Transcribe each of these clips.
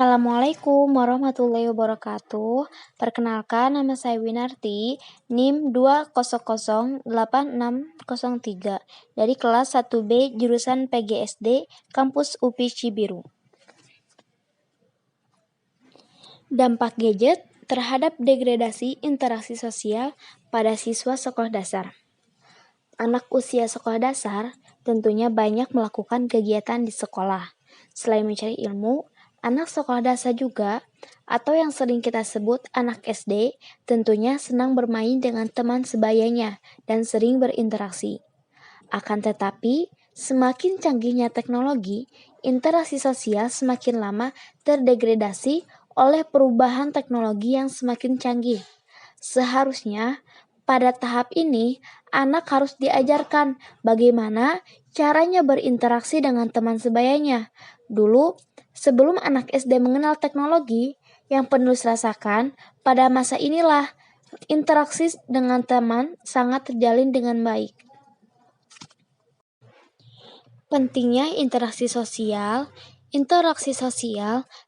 Assalamualaikum warahmatullahi wabarakatuh. Perkenalkan, nama saya Winarti, NIM 2008603 dari kelas 1B jurusan PGSD Kampus UPI Cibiru. Dampak gadget terhadap degradasi interaksi sosial pada siswa sekolah dasar. Anak usia sekolah dasar tentunya banyak melakukan kegiatan di sekolah. Selain mencari ilmu, anak sekolah dasar juga, atau yang sering kita sebut anak SD, tentunya senang bermain dengan teman sebayanya dan sering berinteraksi. Akan tetapi, semakin canggihnya teknologi, interaksi sosial semakin lama terdegradasi oleh perubahan teknologi yang semakin canggih. Seharusnya, pada tahap ini, anak harus diajarkan bagaimana caranya berinteraksi dengan teman sebayanya. Dulu, sebelum anak SD mengenal teknologi, yang penulis rasakan, pada masa inilah interaksi dengan teman sangat terjalin dengan baik. Pentingnya interaksi sosial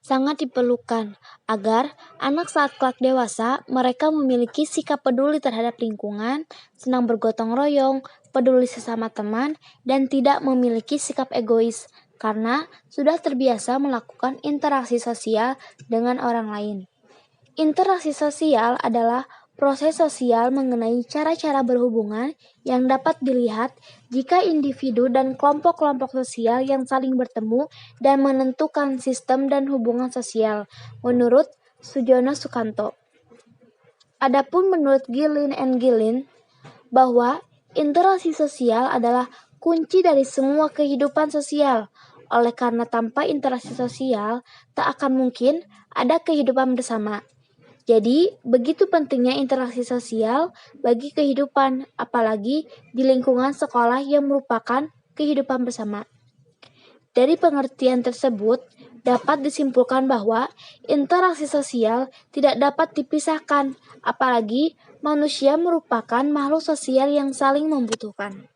sangat diperlukan agar anak saat kelak dewasa mereka memiliki sikap peduli terhadap lingkungan, senang bergotong royong, peduli sesama teman, dan tidak memiliki sikap egois karena sudah terbiasa melakukan interaksi sosial dengan orang lain. Interaksi sosial adalah proses sosial mengenai cara-cara berhubungan yang dapat dilihat jika individu dan kelompok-kelompok sosial yang saling bertemu dan menentukan sistem dan hubungan sosial, menurut Sujono Sukanto. Adapun menurut Gillen bahwa interaksi sosial adalah kunci dari semua kehidupan sosial. Oleh karena tanpa interaksi sosial, tak akan mungkin ada kehidupan bersama. Jadi, begitu pentingnya interaksi sosial bagi kehidupan, apalagi di lingkungan sekolah yang merupakan kehidupan bersama. Dari pengertian tersebut, dapat disimpulkan bahwa interaksi sosial tidak dapat dipisahkan, apalagi manusia merupakan makhluk sosial yang saling membutuhkan.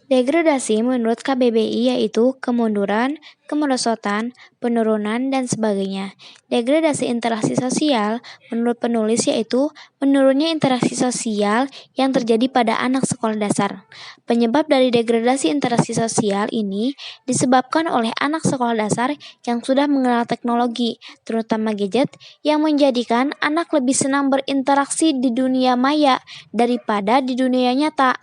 Degradasi menurut KBBI yaitu kemunduran, kemerosotan, penurunan, dan sebagainya. Degradasi interaksi sosial menurut penulis yaitu menurunnya interaksi sosial yang terjadi pada anak sekolah dasar. Penyebab dari degradasi interaksi sosial ini disebabkan oleh anak sekolah dasar yang sudah mengenal teknologi, terutama gadget, yang menjadikan anak lebih senang berinteraksi di dunia maya daripada di dunia nyata.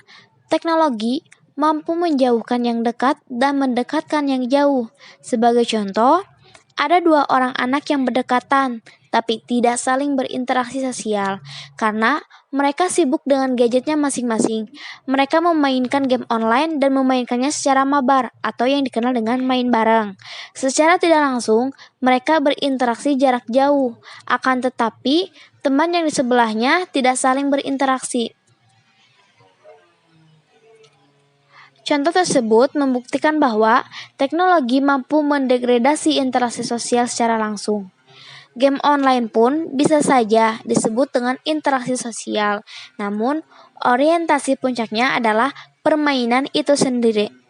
Teknologi mampu menjauhkan yang dekat dan mendekatkan yang jauh. Sebagai contoh, ada dua orang anak yang berdekatan, tapi tidak saling berinteraksi sosial, karena mereka sibuk dengan gadgetnya masing-masing. Mereka memainkan game online dan memainkannya secara mabar, atau yang dikenal dengan main bareng. Secara tidak langsung, mereka berinteraksi jarak jauh, akan tetapi teman yang di sebelahnya tidak saling berinteraksi. Contoh tersebut membuktikan bahwa teknologi mampu mendegradasi interaksi sosial secara langsung. Game online pun bisa saja disebut dengan interaksi sosial, namun orientasi puncaknya adalah permainan itu sendiri.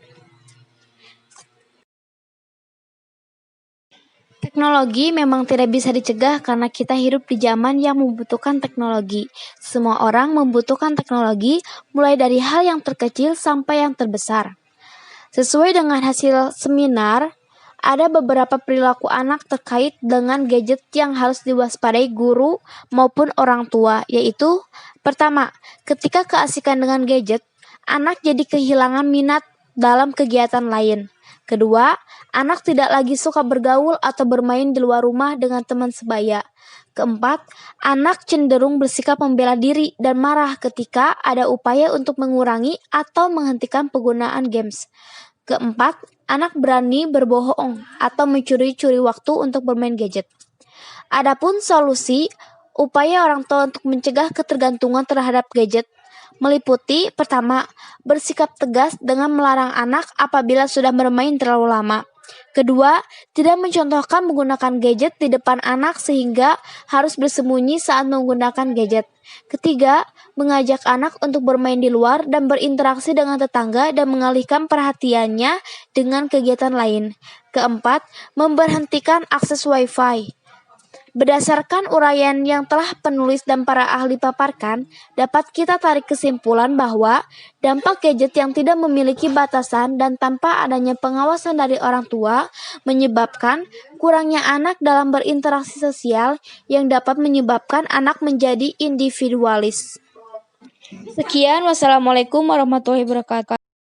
Teknologi memang tidak bisa dicegah karena kita hidup di zaman yang membutuhkan teknologi. Semua orang membutuhkan teknologi, mulai dari hal yang terkecil sampai yang terbesar. Sesuai dengan hasil seminar, ada beberapa perilaku anak terkait dengan gadget yang harus diwaspadai guru maupun orang tua, yaitu: pertama, ketika keasikan dengan gadget, anak jadi kehilangan minat dalam kegiatan lain. Kedua, anak tidak lagi suka bergaul atau bermain di luar rumah dengan teman sebaya. Keempat, anak cenderung bersikap membela diri dan marah ketika ada upaya untuk mengurangi atau menghentikan penggunaan games. Keempat, anak berani berbohong atau mencuri-curi waktu untuk bermain gadget. Adapun solusi, upaya orang tua untuk mencegah ketergantungan terhadap gadget meliputi: pertama, bersikap tegas dengan melarang anak apabila sudah bermain terlalu lama. Kedua, tidak mencontohkan menggunakan gadget di depan anak sehingga harus bersembunyi saat menggunakan gadget. Ketiga, mengajak anak untuk bermain di luar dan berinteraksi dengan tetangga dan mengalihkan perhatiannya dengan kegiatan lain. Keempat, memberhentikan akses Wi-Fi. Berdasarkan uraian yang telah penulis dan para ahli paparkan, dapat kita tarik kesimpulan bahwa dampak gadget yang tidak memiliki batasan dan tanpa adanya pengawasan dari orang tua menyebabkan kurangnya anak dalam berinteraksi sosial yang dapat menyebabkan anak menjadi individualis. Sekian, wassalamualaikum warahmatullahi wabarakatuh.